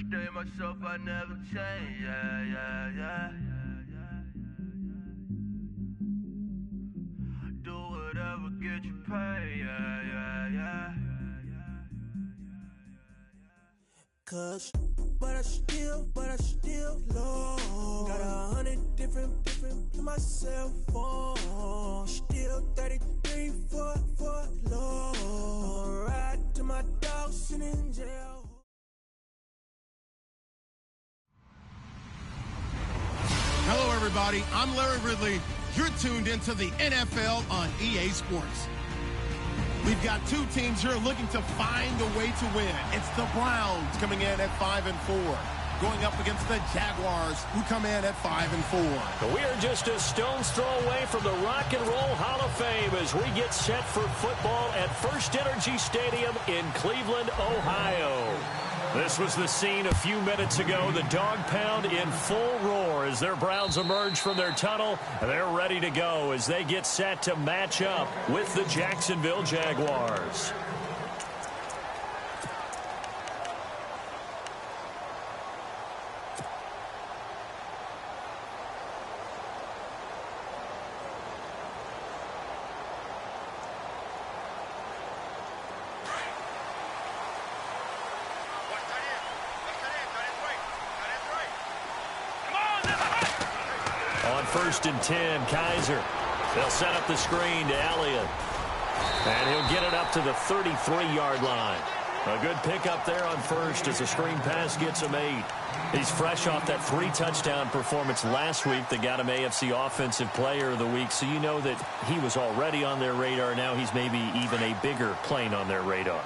stay myself, I never change, yeah. Do whatever, get you paid, yeah. Cause, but I still love. Got 100 different in my cell phone. Still 33 for love. Ride to my dog sitting in jail. Hello, everybody. I'm Larry Ridley. You're tuned into the NFL on EA Sports. We've got two teams here looking to find a way to win. It's the Browns coming in at 5-4, going up against the Jaguars, who come in at 5-4. We are just a stone's throw away from the Rock and Roll Hall of Fame as we get set for football at First Energy Stadium in Cleveland, Ohio. This was the scene a few minutes ago. The dog pound in full roar as their Browns emerge from their tunnel. They're ready to go as they get set to match up with the Jacksonville Jaguars. First and 10, Kaiser. They'll set up the screen to Elliott. And he'll get it up to the 33-yard line. A good pickup there on first as the screen pass gets him 8. He's fresh off that 3-touchdown performance last week that got him AFC Offensive Player of the Week, so you know that he was already on their radar. Now he's maybe even a bigger plane on their radar.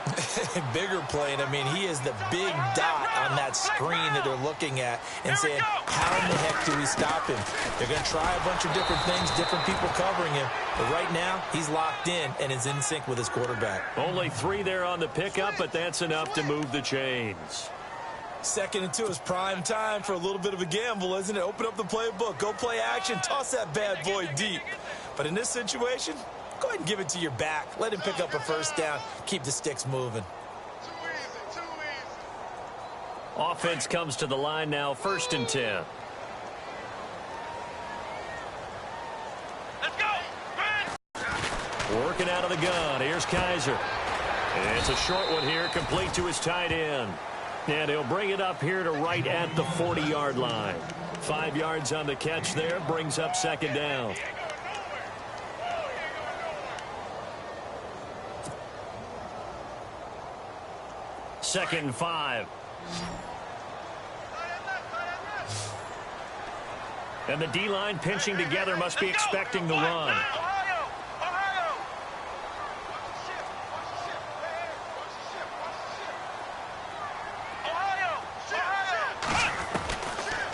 Bigger plane. I mean, he is the big dot on that screen that they're looking at and saying, how in the heck do we stop him? They're going to try a bunch of different things, different people covering him. But right now, he's locked in and is in sync with his quarterback. Only 3 there on the pickup, but that's enough to move the chains. 2nd and 2 is prime time for a little bit of a gamble, isn't it? Open up the playbook, go play action, toss that bad boy deep. But in this situation, go ahead and give it to your back. Let him pick up a first down, keep the sticks moving. Too easy. Offense comes to the line now, 1st and 10. Let's go! Working out of the gun. Here's Kaiser. And it's a short one here, complete to his tight end. And he'll bring it up here to right at the 40-yard line. 5 yards on the catch there, brings up 2nd down. Second and 5. And the D-line pinching together must be expecting the run.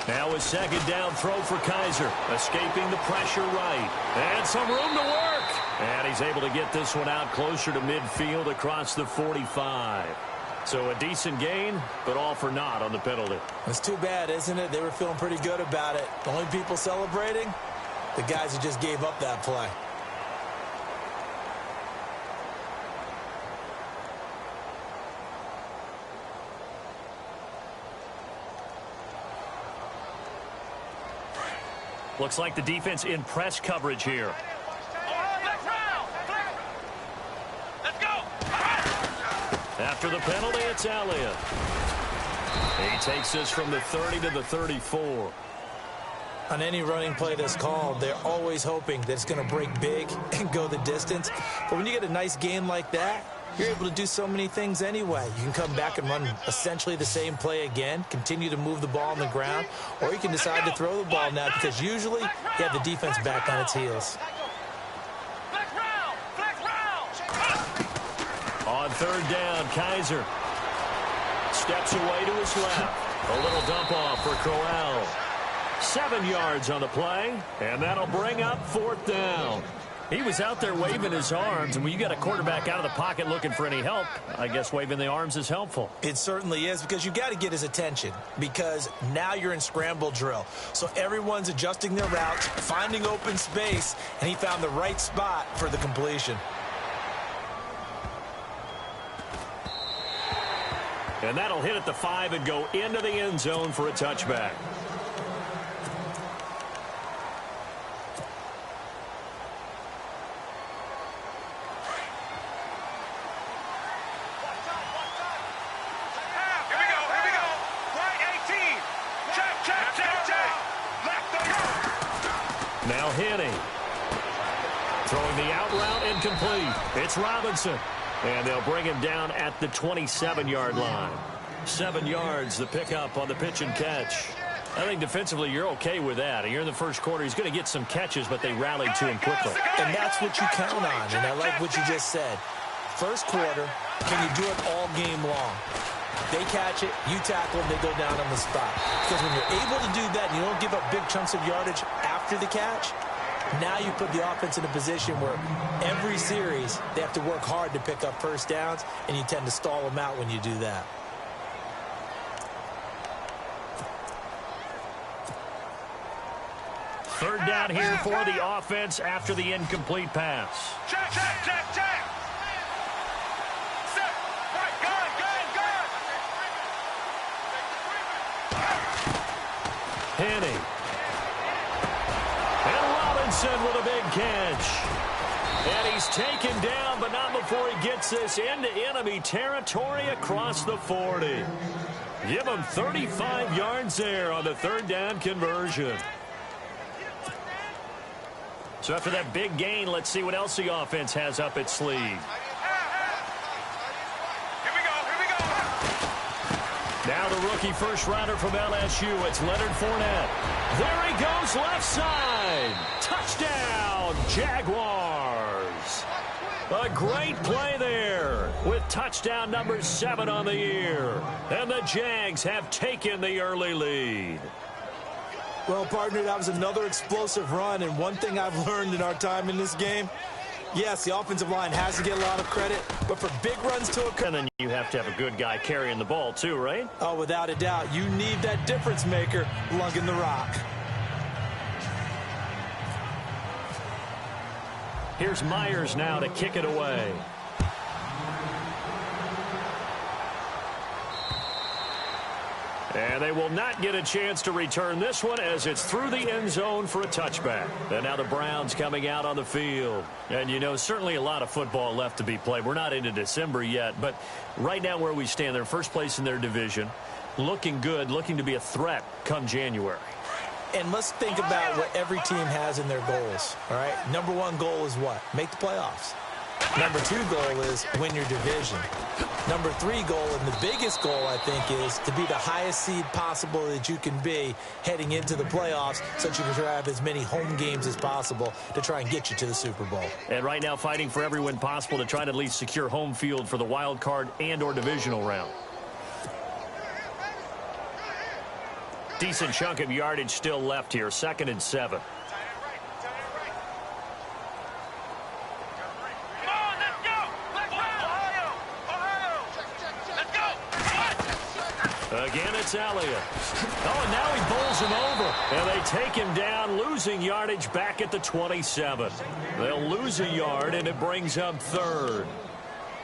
Now a 2nd down throw for Kaiser, escaping the pressure right. And some room to work. And he's able to get this one out closer to midfield across the 45. So a decent gain, but all for naught on the penalty. It's too bad, isn't it? They were feeling pretty good about it. The only people celebrating, the guys who just gave up that play. Looks like the defense in press coverage here. Let's go! After the penalty, it's Elliott. He takes this from the 30 to the 34. On any running play that's called, they're always hoping that it's going to break big and go the distance. But when you get a nice gain like that, you're able to do so many things anyway. You can come back and run essentially the same play again, continue to move the ball on the ground, or you can decide to throw the ball now because usually you have the defense back on its heels. On 3rd down, Kaiser steps away to his left. A little dump off for Crowell. 7 yards on the play, and that'll bring up 4th down. He was out there waving his arms, and when you got a quarterback out of the pocket looking for any help, I guess waving the arms is helpful. It certainly is, because you got to get his attention, because now you're in scramble drill. So everyone's adjusting their routes, finding open space, and he found the right spot for the completion. And that'll hit at the 5 and go into the end zone for a touchback. Now Henny. Throwing the out route incomplete. It's Robinson. And they'll bring him down at the 27-yard line. 7 yards, the pickup on the pitch and catch. I think defensively you're okay with that. You're in the first quarter. He's going to get some catches, but they rallied to him quickly. And that's what you count on, and I like what you just said. First quarter, can you do it all game long? They catch it, you tackle them, they go down on the spot. Because when you're able to do that and you don't give up big chunks of yardage after the catch, now you put the offense in a position where every series they have to work hard to pick up first downs, and you tend to stall them out when you do that. Third down here for the offense after the incomplete pass. Check. Set. Right, gun. Henny. And Robinson with a big catch. And he's taken down, but not before he gets this into enemy territory across the 40. Give him 35 yards there on the third down conversion. So after that big gain, let's see what else the offense has up its sleeve. Here we go. Now the rookie first rounder from LSU, it's Leonard Fournette. There he goes, left side. Touchdown, Jaguars. A great play there with touchdown number 7 on the year. And the Jags have taken the early lead. Well, partner, that was another explosive run, and one thing I've learned in our time in this game, yes, the offensive line has to get a lot of credit, but for big runs to occur... And then you have to have a good guy carrying the ball too, right? Oh, without a doubt. You need that difference maker lugging the rock. Here's Myers now to kick it away. And they will not get a chance to return this one as it's through the end zone for a touchback. And now the Browns coming out on the field. And, you know, certainly a lot of football left to be played. We're not into December yet, but right now where we stand, they're first place in their division. Looking good, looking to be a threat come January. And let's think about what every team has in their goals, all right? Number 1 goal is what? Make the playoffs. Number 2 goal is win your division. Number 3 goal, and the biggest goal, I think, is to be the highest seed possible that you can be heading into the playoffs so that you can have as many home games as possible to try and get you to the Super Bowl. And right now fighting for every win possible to try to at least secure home field for the wild card and or divisional round. Decent chunk of yardage still left here. 2nd and 7. Again, it's Elliott. Oh, and now he bowls him over. And they take him down, losing yardage back at the 27. They'll lose a yard, and it brings up 3rd.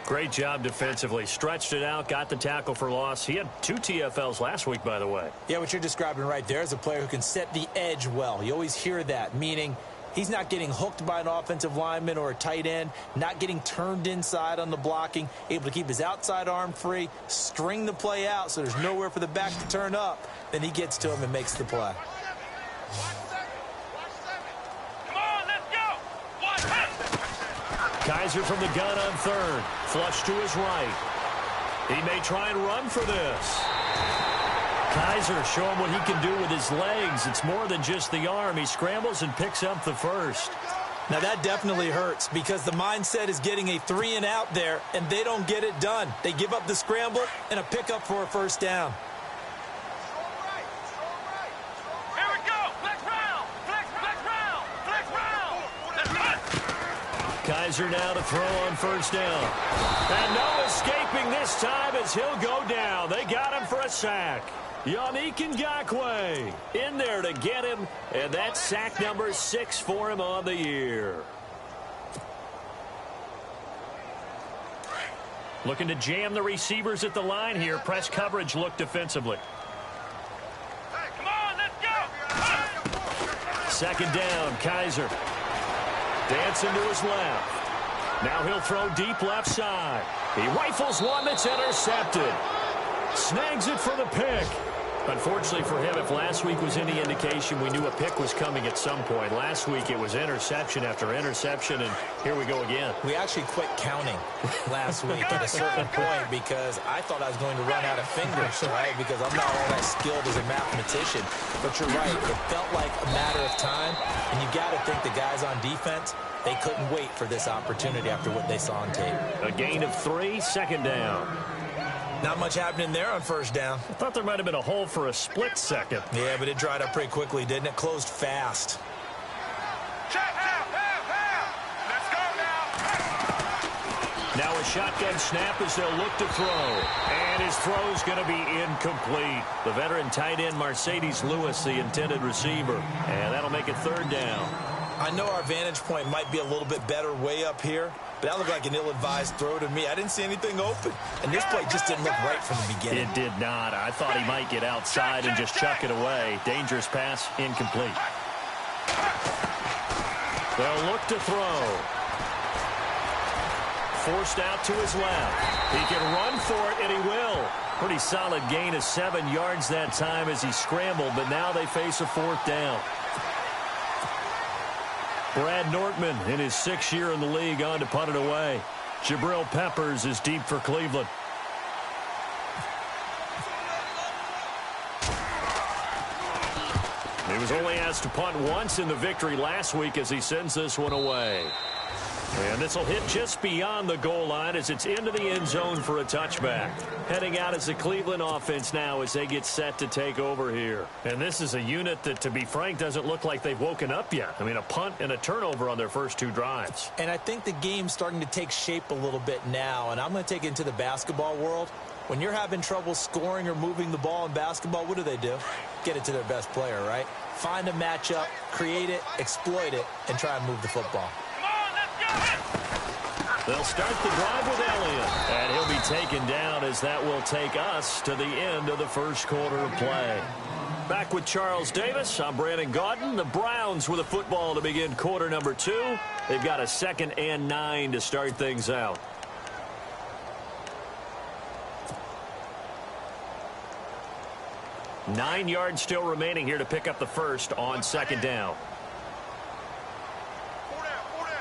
Great job defensively. Stretched it out, got the tackle for loss. He had 2 TFLs last week, by the way. Yeah, what you're describing right there is a player who can set the edge well. You always hear that, meaning he's not getting hooked by an offensive lineman or a tight end, not getting turned inside on the blocking, able to keep his outside arm free, string the play out so there's nowhere for the back to turn up. Then he gets to him and makes the play. Kaiser from the gun on 3rd. Flush to his right. He may try and run for this. Kaiser show him what he can do with his legs. It's more than just the arm. He scrambles and picks up the 1st. Now that definitely hurts because the mindset is getting a 3 and out there, and they don't get it done. They give up the scramble and a pickup for a 1st down. Here we go. Flex round. Kaiser now to throw on 1st down. And no escaping this time as he'll go down. They got him for a sack. Yannick Ngakoue in there to get him, and that's sack number 6 for him on the year. Looking to jam the receivers at the line here. Press coverage look defensively. Hey, come on, let's go. Second down, Kaiser. Dancing to his left. Now he'll throw deep left side. He rifles one that's intercepted. Snags it for the pick. Unfortunately for him, if last week was any indication, we knew a pick was coming at some point. Last week it was interception after interception, and here we go again. We actually quit counting last week at a certain point because I thought I was going to run out of fingers, right? Because I'm not all that skilled as a mathematician. But you're right. It felt like a matter of time, and you got to think the guys on defense, they couldn't wait for this opportunity after what they saw on tape. A gain of 3, second down. Not much happening there on first down. I thought there might have been a hole for a split second. Yeah, but it dried up pretty quickly, didn't it? Closed fast. Check, let's go now. Now a shotgun snap as they'll look to throw. And his throw's going to be incomplete. The veteran tight end Mercedes Lewis, the intended receiver. And that'll make it third down. I know our vantage point might be a little bit better way up here, but that looked like an ill-advised throw to me. I didn't see anything open, and this play just didn't look right from the beginning. It did not. I thought he might get outside and just chuck it away. Dangerous pass, incomplete. They'll look to throw. Forced out to his left. He can run for it, and he will. Pretty solid gain of 7 yards that time as he scrambled, but now they face a fourth down. Brad Nortman in his 6th year in the league on to punt it away. Jabril Peppers is deep for Cleveland. He was only asked to punt once in the victory last week as he sends this one away. And this will hit just beyond the goal line as it's into the end zone for a touchback. Heading out as the Cleveland offense now as they get set to take over here. And this is a unit that, to be frank, doesn't look like they've woken up yet. I mean, a punt and a turnover on their first 2 drives. And I think the game's starting to take shape a little bit now, and I'm going to take it into the basketball world. When you're having trouble scoring or moving the ball in basketball, what do? Get it to their best player, right? Find a matchup, create it, exploit it, and try and move the football. They'll start the drive with Elliott, and he'll be taken down as that will take us to the end of the first quarter of play. Back with Charles Davis, I'm Brandon Gaudin. The Browns with a football to begin quarter number 2. They've got a 2nd and 9 to start things out. Nine yards still remaining here to pick up the first on 2nd down.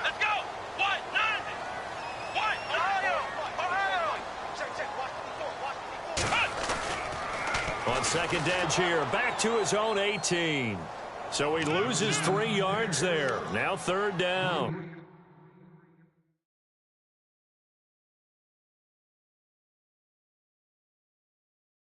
Let's go. What? 9. What? Ohio. On 2nd edge here, back to his own 18. So he loses 3 yards there. Now 3rd down.